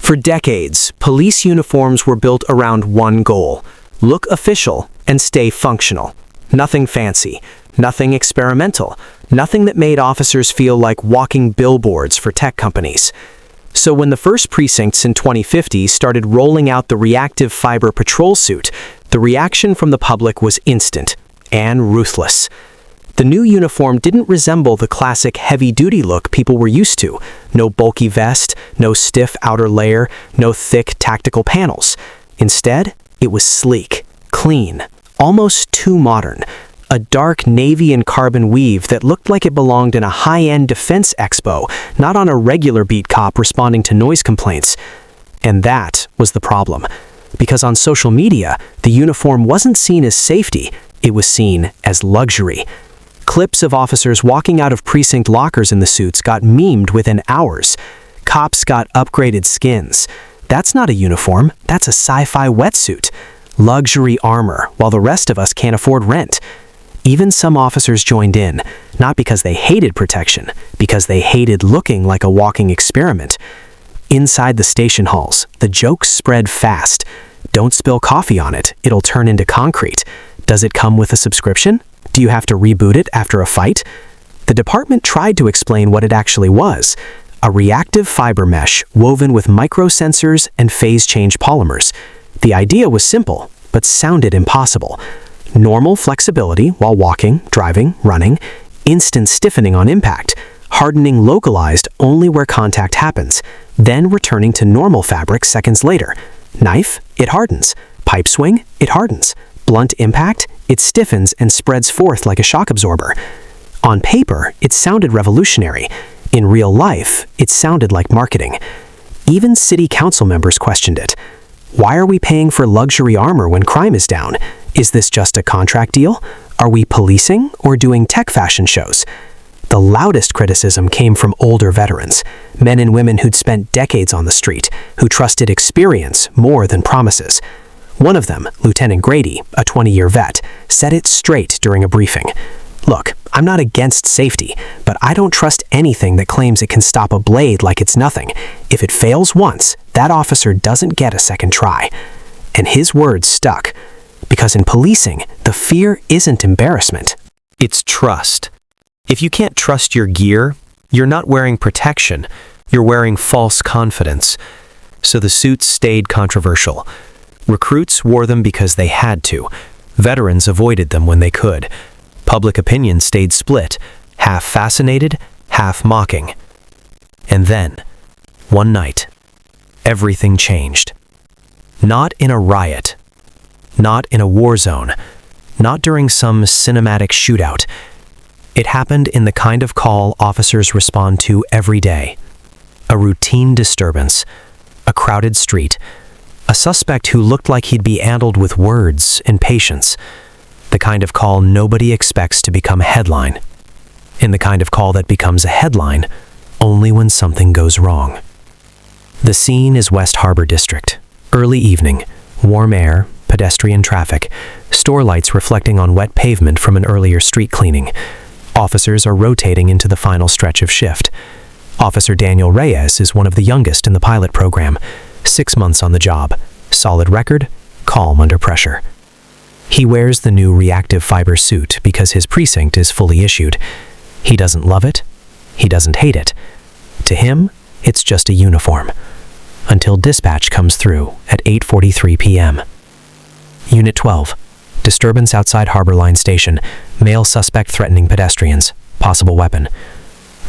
For decades, police uniforms were built around one goal: look official and stay functional. Nothing fancy, nothing experimental, nothing that made officers feel like walking billboards for tech companies. So when the first precincts in 2050 started rolling out the reactive fiber patrol suit, the reaction from the public was instant and ruthless. The new uniform didn't resemble the classic heavy-duty look people were used to. No bulky vest, no stiff outer layer, no thick tactical panels. Instead, it was sleek, clean, almost too modern. A dark navy and carbon weave that looked like it belonged in a high-end defense expo, not on a regular beat cop responding to noise complaints. And that was the problem. Because on social media, the uniform wasn't seen as safety, it was seen as luxury. Clips of officers walking out of precinct lockers in the suits got memed within hours. Cops got upgraded skins. That's not a uniform, that's a sci-fi wetsuit. Luxury armor, while the rest of us can't afford rent. Even some officers joined in, not because they hated protection, because they hated looking like a walking experiment. Inside the station halls, the jokes spread fast. Don't spill coffee on it, it'll turn into concrete. Does it come with a subscription? Do you have to reboot it after a fight? The department tried to explain what it actually was: a reactive fiber mesh woven with microsensors and phase-change polymers. The idea was simple, but sounded impossible. Normal flexibility while walking, driving, running, instant stiffening on impact, hardening localized only where contact happens, then returning to normal fabric seconds later. Knife, it hardens. Pipe swing, it hardens. Blunt impact, it stiffens and spreads forth like a shock absorber. On paper, it sounded revolutionary. In real life, it sounded like marketing. Even city council members questioned it. Why are we paying for luxury armor when crime is down? Is this just a contract deal? Are we policing or doing tech fashion shows? The loudest criticism came from older veterans, men and women who'd spent decades on the street, who trusted experience more than promises. One of them, Lieutenant Grady, a 20-year vet, said it straight during a briefing. Look, I'm not against safety, but I don't trust anything that claims it can stop a blade like it's nothing. If it fails once, that officer doesn't get a second try. And his words stuck. Because in policing, the fear isn't embarrassment. It's trust. If you can't trust your gear, you're not wearing protection. You're wearing false confidence. So the suits stayed controversial. Recruits wore them because they had to. Veterans avoided them when they could. Public opinion stayed split, half fascinated, half mocking. And then, one night, everything changed. Not in a riot, not in a war zone, not during some cinematic shootout. It happened in the kind of call officers respond to every day. A routine disturbance, a crowded street, a suspect who looked like he'd be handled with words and patience. The kind of call nobody expects to become a headline. And the kind of call that becomes a headline only when something goes wrong. The scene is West Harbor District. Early evening, warm air, pedestrian traffic, store lights reflecting on wet pavement from an earlier street cleaning. Officers are rotating into the final stretch of shift. Officer Daniel Reyes is one of the youngest in the pilot program. 6 months on the job, solid record, calm under pressure. He wears the new reactive fiber suit because his precinct is fully issued. He doesn't love it. He doesn't hate it. To him, it's just a uniform. Until dispatch comes through at 8:43 p.m. Unit 12. Disturbance outside Harbor Line Station. Male suspect threatening pedestrians. Possible weapon.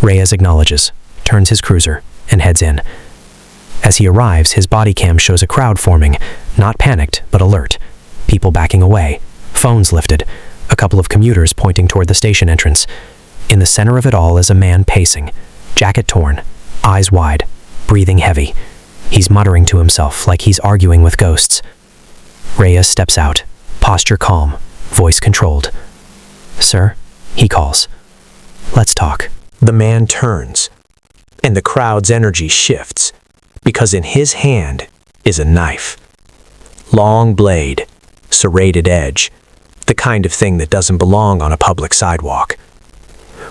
Reyes acknowledges, turns his cruiser, and heads in. As he arrives, his body cam shows a crowd forming, not panicked, but alert. People backing away, phones lifted, a couple of commuters pointing toward the station entrance. In the center of it all is a man pacing, jacket torn, eyes wide, breathing heavy. He's muttering to himself like he's arguing with ghosts. Reyes steps out, posture calm, voice controlled. "Sir," he calls. "Let's talk." The man turns, and the crowd's energy shifts, because in his hand is a knife. Long blade, serrated edge, the kind of thing that doesn't belong on a public sidewalk.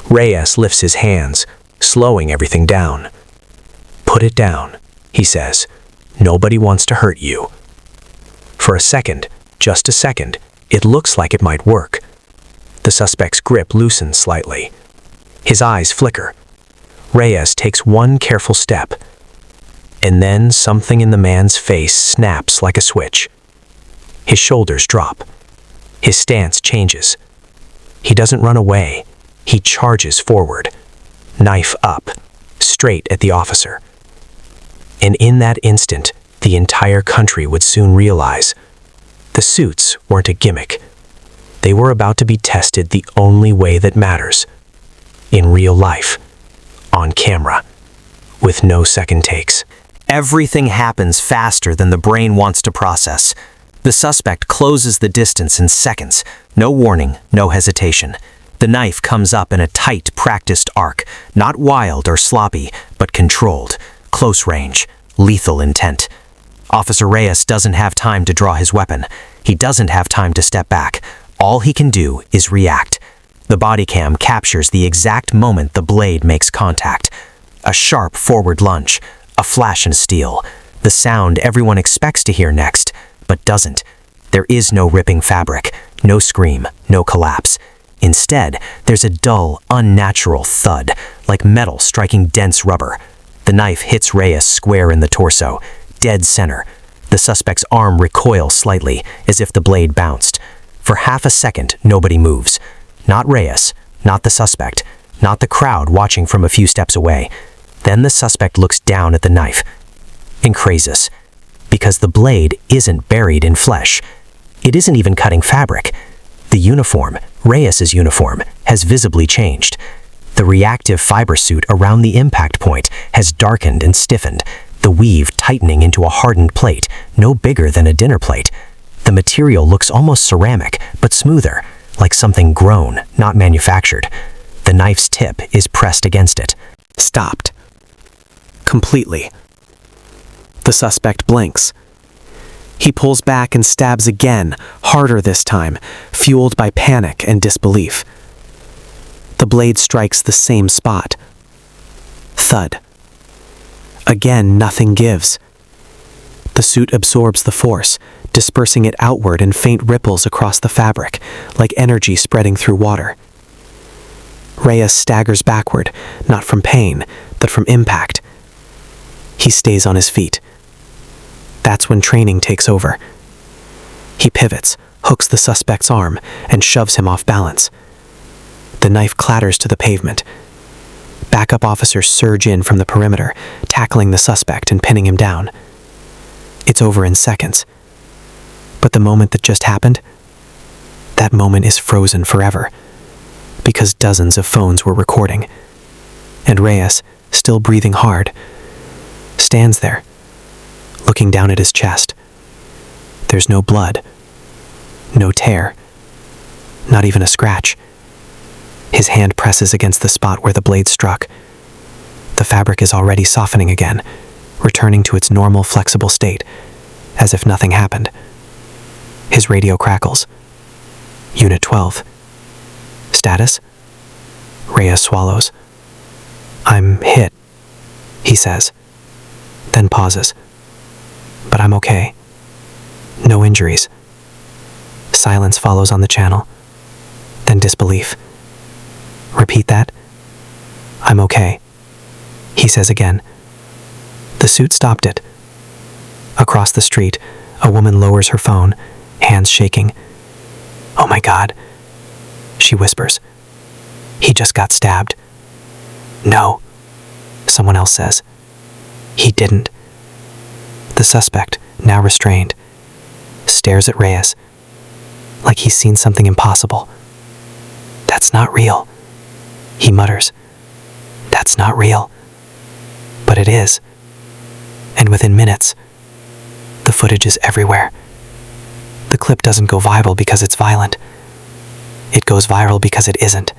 Reyes lifts his hands, slowing everything down. "Put it down," he says, Nobody wants to hurt you. For a second, just a second, it looks like it might work. The suspect's grip loosens slightly. His eyes flicker. Reyes takes one careful step. And then something in the man's face snaps like a switch. His shoulders drop. His stance changes. He doesn't run away. He charges forward, knife up, straight at the officer. And in that instant, the entire country would soon realize the suits weren't a gimmick. They were about to be tested the only way that matters. In real life, on camera, with no second takes. Everything happens faster than the brain wants to process. The suspect closes the distance in seconds. No warning, no hesitation. The knife comes up in a tight, practiced arc, not wild or sloppy, but controlled, close range, lethal intent. Officer Reyes doesn't have time to draw his weapon. He doesn't have time to step back. All he can do is react. The bodycam captures the exact moment the blade makes contact. A sharp forward lunge, a flash and steel, the sound everyone expects to hear next, but doesn't. There is no ripping fabric, no scream, no collapse. Instead, there's a dull, unnatural thud, like metal striking dense rubber. The knife hits Reyes square in the torso, dead center. The suspect's arm recoils slightly, as if the blade bounced. For half a second, nobody moves. Not Reyes, not the suspect, not the crowd watching from a few steps away. Then the suspect looks down at the knife, and crazes, because the blade isn't buried in flesh. It isn't even cutting fabric. The uniform, Reyes's uniform, has visibly changed. The reactive fiber suit around the impact point has darkened and stiffened, the weave tightening into a hardened plate, no bigger than a dinner plate. The material looks almost ceramic, but smoother, like something grown, not manufactured. The knife's tip is pressed against it. Stopped. Completely. The suspect blinks. He pulls back and stabs again, harder this time, fueled by panic and disbelief. The blade strikes the same spot. Thud. Again, nothing gives. The suit absorbs the force, dispersing it outward in faint ripples across the fabric, like energy spreading through water. Reyes staggers backward, not from pain, but from impact. He stays on his feet. That's when training takes over. He pivots, hooks the suspect's arm, and shoves him off balance. The knife clatters to the pavement. Backup officers surge in from the perimeter, tackling the suspect and pinning him down. It's over in seconds. But the moment that just happened, that moment is frozen forever, because dozens of phones were recording. And Reyes, still breathing hard, stands there, looking down at his chest. There's no blood, no tear, not even a scratch. His hand presses against the spot where the blade struck. The fabric is already softening again, returning to its normal flexible state, as if nothing happened. His radio crackles. Unit 12. Status? Reyes swallows. I'm hit, he says, then pauses. But I'm okay. No injuries. Silence follows on the channel, then disbelief. Repeat that. I'm okay, he says again. The suit stopped it. Across the street, a woman lowers her phone, hands shaking. Oh my God, she whispers. He just got stabbed. No, someone else says. He didn't. The suspect, now restrained, stares at Reyes, like he's seen something impossible. That's not real, he mutters. That's not real. But it is. And within minutes, the footage is everywhere. The clip doesn't go viral because it's violent. It goes viral because it isn't.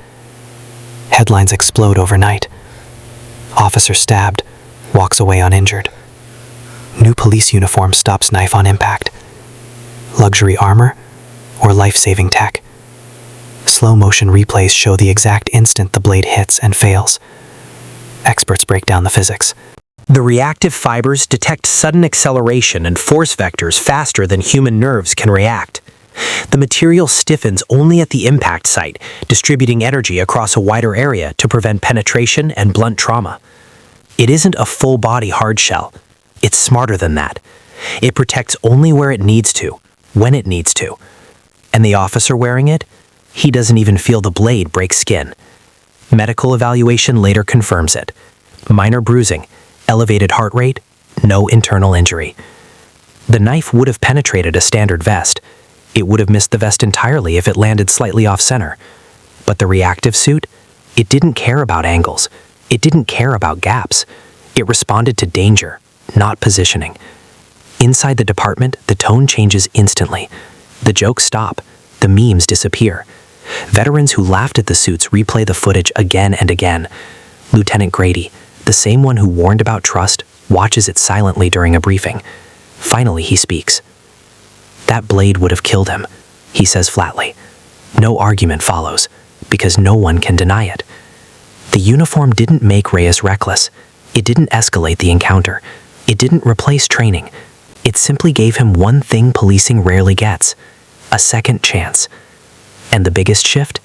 Headlines explode overnight. Officer stabbed, walks away uninjured. New police uniform stops knife on impact. Luxury armor or life-saving tech. Slow-motion replays show the exact instant the blade hits and fails. Experts break down the physics. The reactive fibers detect sudden acceleration and force vectors faster than human nerves can react. The material stiffens only at the impact site, distributing energy across a wider area to prevent penetration and blunt trauma. It isn't a full-body hard shell. It's smarter than that. It protects only where it needs to, when it needs to. And the officer wearing it? He doesn't even feel the blade break skin. Medical evaluation later confirms it. Minor bruising, elevated heart rate, no internal injury. The knife would have penetrated a standard vest. It would have missed the vest entirely if it landed slightly off-center. But the reactive suit? It didn't care about angles. It didn't care about gaps. It responded to danger, not positioning. Inside the department, the tone changes instantly. The jokes stop. The memes disappear. Veterans who laughed at the suits replay the footage again and again. Lieutenant Grady, the same one who warned about trust, watches it silently during a briefing. Finally, he speaks. "That blade would have killed him," he says flatly. No argument follows, because no one can deny it. The uniform didn't make Reyes reckless. It didn't escalate the encounter. It didn't replace training. It simply gave him one thing policing rarely gets: a second chance. And the biggest shift?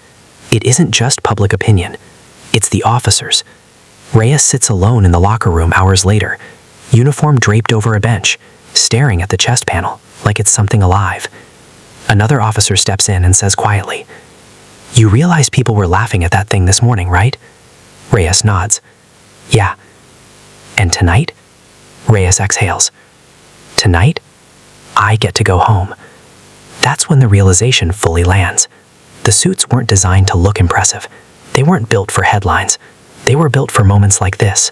It isn't just public opinion. It's the officers. Reyes sits alone in the locker room hours later, uniform draped over a bench, staring at the chest panel like it's something alive. Another officer steps in and says quietly, "You realize people were laughing at that thing this morning, right?" Reyes nods. "Yeah." "And tonight?" Reyes exhales. "Tonight, I get to go home." That's when the realization fully lands. The suits weren't designed to look impressive. They weren't built for headlines. They were built for moments like this,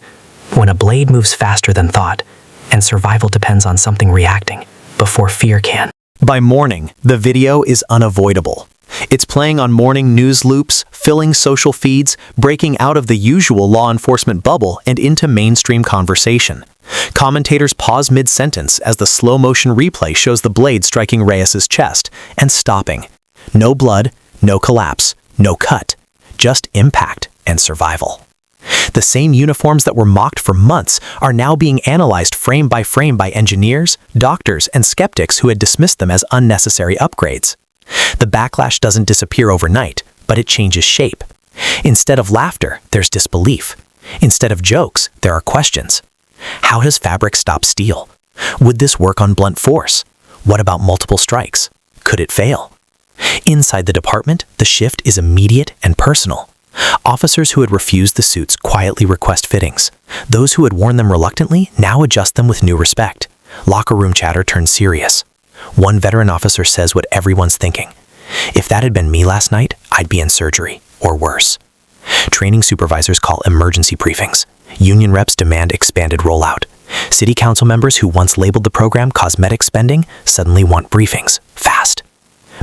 when a blade moves faster than thought, and survival depends on something reacting before fear can. By morning, the video is unavoidable. It's playing on morning news loops, filling social feeds, breaking out of the usual law enforcement bubble and into mainstream conversation. Commentators pause mid-sentence as the slow-motion replay shows the blade striking Reyes's chest and stopping. No blood, no collapse, no cut, just impact and survival. The same uniforms that were mocked for months are now being analyzed frame by engineers, doctors, and skeptics who had dismissed them as unnecessary upgrades. The backlash doesn't disappear overnight, but it changes shape. Instead of laughter, there's disbelief. Instead of jokes, there are questions. How does fabric stop steel? Would this work on blunt force? What about multiple strikes? Could it fail? Inside the department, the shift is immediate and personal. Officers who had refused the suits quietly request fittings. Those who had worn them reluctantly now adjust them with new respect. Locker room chatter turns serious. One veteran officer says what everyone's thinking. "If that had been me last night, I'd be in surgery, or worse." Training supervisors call emergency briefings. Union reps demand expanded rollout. City council members who once labeled the program cosmetic spending suddenly want briefings, fast.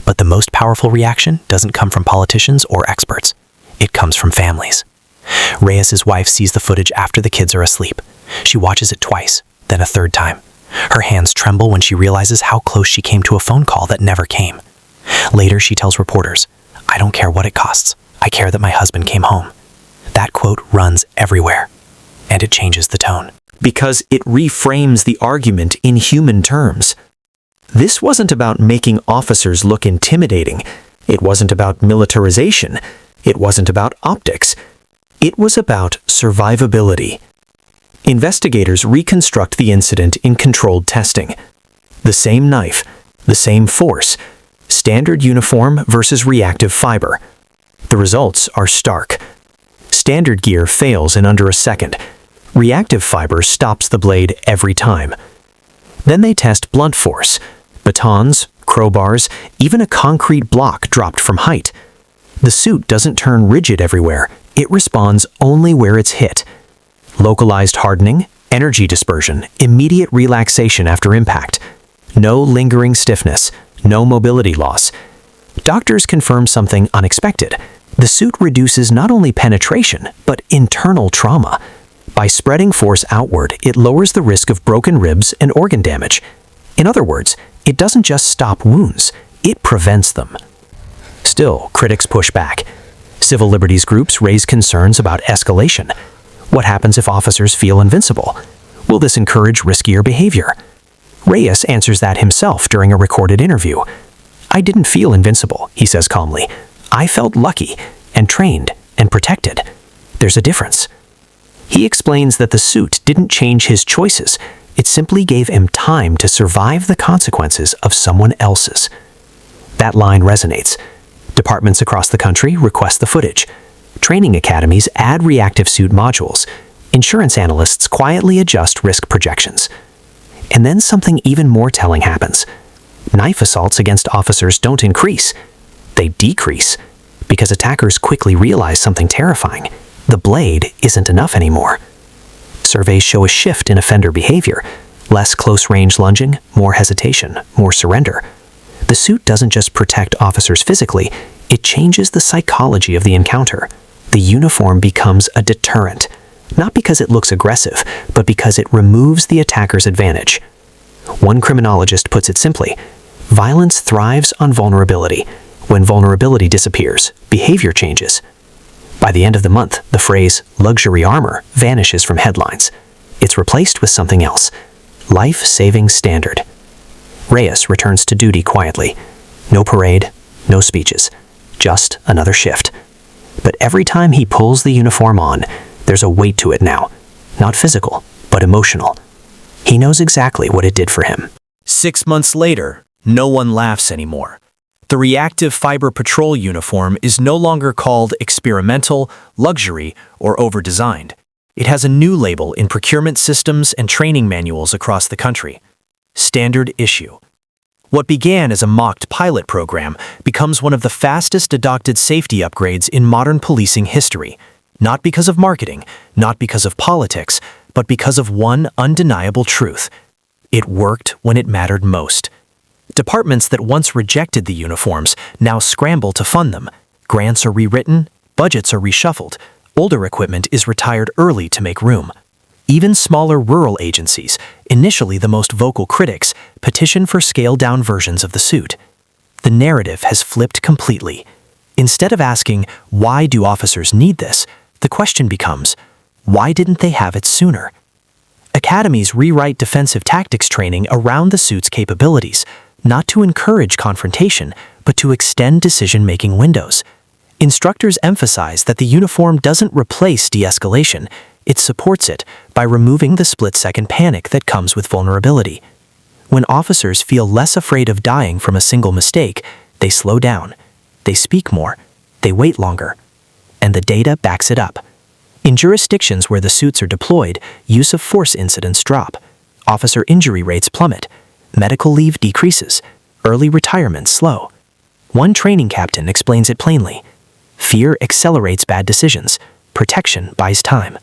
But the most powerful reaction doesn't come from politicians or experts. It comes from families. Reyes's wife sees the footage after the kids are asleep. She watches it twice, then a third time. Her hands tremble when she realizes how close she came to a phone call that never came. Later, she tells reporters, "I don't care what it costs. I care that my husband came home." That quote runs everywhere, and it changes the tone. Because it reframes the argument in human terms. This wasn't about making officers look intimidating. It wasn't about militarization. It wasn't about optics. It was about survivability. Investigators reconstruct the incident in controlled testing. The same knife, the same force, standard uniform versus reactive fiber. The results are stark. Standard gear fails in under a second. Reactive fiber stops the blade every time. Then they test blunt force. Batons, crowbars, even a concrete block dropped from height. The suit doesn't turn rigid everywhere. It responds only where it's hit. Localized hardening, energy dispersion, immediate relaxation after impact. No lingering stiffness, no mobility loss. Doctors confirm something unexpected. The suit reduces not only penetration, but internal trauma. By spreading force outward, it lowers the risk of broken ribs and organ damage. In other words, it doesn't just stop wounds, it prevents them. Still, critics push back. Civil liberties groups raise concerns about escalation. What happens if officers feel invincible? Will this encourage riskier behavior? Reyes answers that himself during a recorded interview. I didn't feel invincible, he says calmly. I felt lucky and trained and protected. There's a difference. He explains that the suit didn't change his choices. It simply gave him time to survive the consequences of someone else's. That line resonates. Departments across the country request the footage. Training academies add reactive suit modules. Insurance analysts quietly adjust risk projections. And then something even more telling happens. Knife assaults against officers don't increase. They decrease, because attackers quickly realize something terrifying. The blade isn't enough anymore. Surveys show a shift in offender behavior. Less close-range lunging, more hesitation, more surrender. The suit doesn't just protect officers physically, it changes the psychology of the encounter. The uniform becomes a deterrent, not because it looks aggressive, but because it removes the attacker's advantage. One criminologist puts it simply, violence thrives on vulnerability. When vulnerability disappears, behavior changes. By the end of the month, the phrase luxury armor vanishes from headlines. It's replaced with something else, life-saving standard. Reyes returns to duty quietly. No parade, no speeches, just another shift. But every time he pulls the uniform on, there's a weight to it now. Not physical, but emotional. He knows exactly what it did for him. 6 months later, no one laughs anymore. The reactive fiber patrol uniform is no longer called experimental, luxury, or over-designed. It has a new label in procurement systems and training manuals across the country. Standard issue. What began as a mocked pilot program becomes one of the fastest adopted safety upgrades in modern policing history. Not because of marketing, not because of politics, but because of one undeniable truth. It worked when it mattered most. Departments that once rejected the uniforms now scramble to fund them. Grants are rewritten, budgets are reshuffled, older equipment is retired early to make room. Even smaller rural agencies, initially the most vocal critics, petition for scaled-down versions of the suit. The narrative has flipped completely. Instead of asking, why do officers need this, the question becomes, why didn't they have it sooner? Academies rewrite defensive tactics training around the suit's capabilities, not to encourage confrontation, but to extend decision-making windows. Instructors emphasize that the uniform doesn't replace de-escalation, it supports it by removing the split-second panic that comes with vulnerability. When officers feel less afraid of dying from a single mistake, they slow down, they speak more, they wait longer, and the data backs it up. In jurisdictions where the suits are deployed, use of force incidents drop, officer injury rates plummet, medical leave decreases, early retirements slow. One training captain explains it plainly. Fear accelerates bad decisions, protection buys time.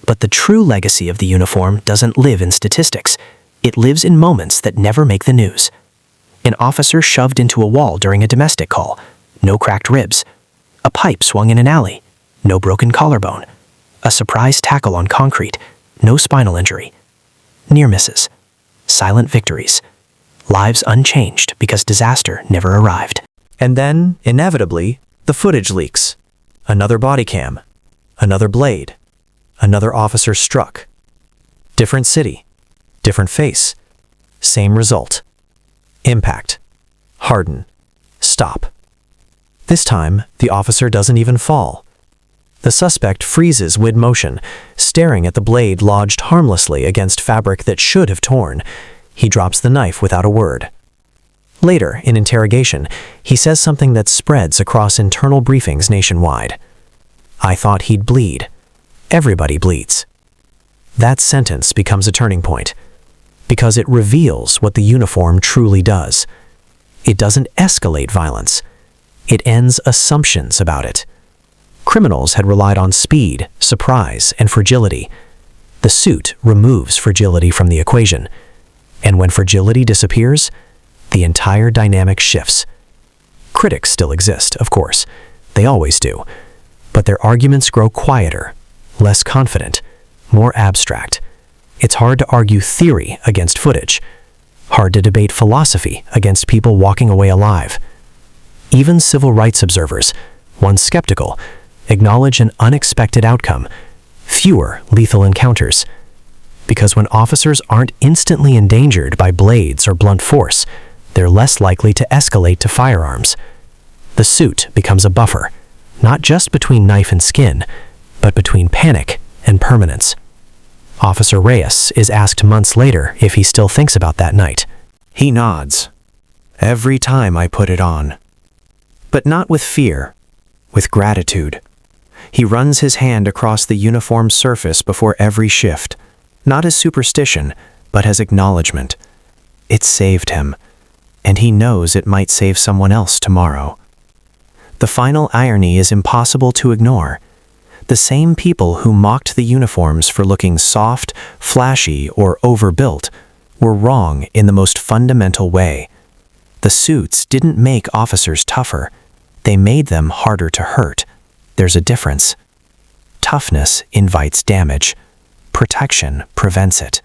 But the true legacy of the uniform doesn't live in statistics. It lives in moments that never make the news. An officer shoved into a wall during a domestic call, no cracked ribs. A pipe swung in an alley, no broken collarbone. A surprise tackle on concrete, no spinal injury. Near misses, silent victories, lives unchanged because disaster never arrived. And then, inevitably, the footage leaks. Another body cam, another blade, another officer struck. Different city, different face, same result. Impact, harden, stop. This time, the officer doesn't even fall. The suspect freezes mid-motion, staring at the blade lodged harmlessly against fabric that should have torn. He drops the knife without a word. Later, in interrogation, he says something that spreads across internal briefings nationwide. I thought he'd bleed. Everybody bleeds. That sentence becomes a turning point, because it reveals what the uniform truly does. It doesn't escalate violence. It ends assumptions about it. Criminals had relied on speed, surprise, and fragility. The suit removes fragility from the equation. And when fragility disappears, the entire dynamic shifts. Critics still exist, of course. They always do. But their arguments grow quieter, less confident, more abstract. It's hard to argue theory against footage. Hard to debate philosophy against people walking away alive. Even civil rights observers, once skeptical, acknowledge an unexpected outcome, fewer lethal encounters. Because when officers aren't instantly endangered by blades or blunt force, they're less likely to escalate to firearms. The suit becomes a buffer, not just between knife and skin, but between panic and permanence. Officer Reyes is asked months later if he still thinks about that night. He nods. Every time I put it on. But not with fear, with gratitude. He runs his hand across the uniform surface before every shift, not as superstition, but as acknowledgement. It saved him, and he knows it might save someone else tomorrow. The final irony is impossible to ignore. The same people who mocked the uniforms for looking soft, flashy, or overbuilt were wrong in the most fundamental way. The suits didn't make officers tougher. They made them harder to hurt. There's a difference. Toughness invites damage. Protection prevents it.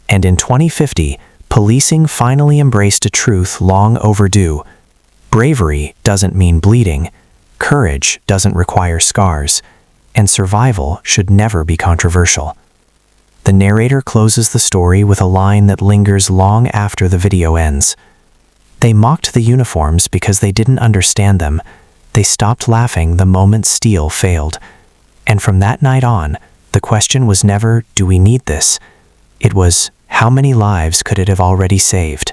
And in 2050, policing finally embraced a truth long overdue. Bravery doesn't mean bleeding. Courage doesn't require scars. And survival should never be controversial. The narrator closes the story with a line that lingers long after the video ends. They mocked the uniforms because they didn't understand them. They stopped laughing the moment steel failed. And from that night on, the question was never, do we need this? It was, how many lives could it have already saved?